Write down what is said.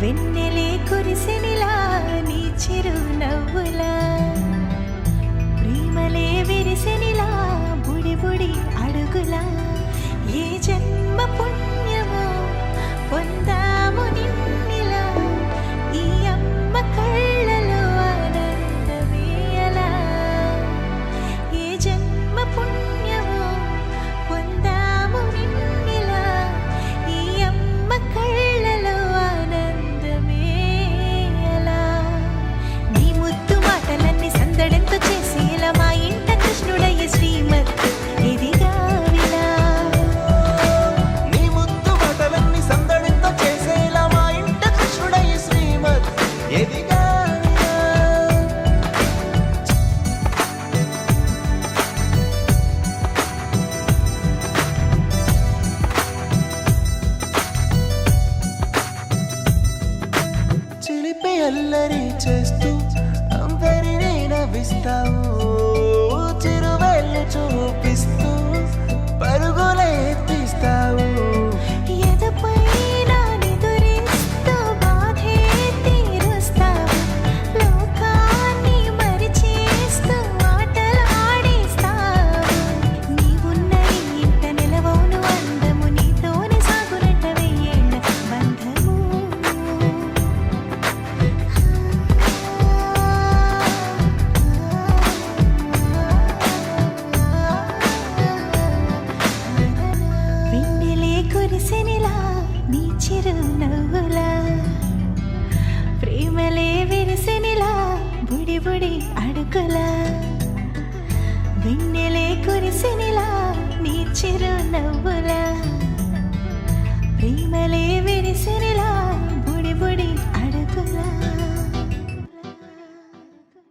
వెన్నెలే కురిసెనిలా నీ చిరునవ్వులా ప్రేమలే విరిసెనిలా బుడి బుడి అడుగులా ఏ జన్మ పుణ్యమో పొందాము నిన్నిలా ఈ అమ్మ కళ్ళలో ఆనందమే అలా ఏ జన్మ పుణ్యమో పొందాము నిన్నిలా ఈ అమ్మ కళ్ళలో ఆనందమే అలా నీ ముద్దు మాటలన్నీ సందడెంతో చేసి ఇలా మా ఇంట కృష్ణుడయ్య శ్రీమత్ ఇదిగా వినా నీ ముద్దు మాటలన్నీ సందడితో చేసేలా మా ఇంట కృష్ణుడయ్య శ్రీమత్ ఎదిగా చిలిపి అల్లరి చేస్తూ అందరినీ నవ్విస్తావు చిరువెళ్ళు చూపిస్తూ పరుగులే తీస్తావు ఎదపై నా నిదురిస్తూ బాధే తీరుస్తావు లోకాన్ని మరిచేస్తూ ఆటలాడిస్తావు నీవున్న ఈ ఇంట నిలవవును అందము నీతోనే సాగునట్ట వెయ్యేళ్ళ బంధము వెన్నెలే కురిసెనిలా నీ చిరునవ్వులా ప్రేమలే విరిసెనిలా బుడి బుడి అడుగులా వెన్నెలే కురిసెనిలా నీ చిరునవ్వులా ప్రేమలే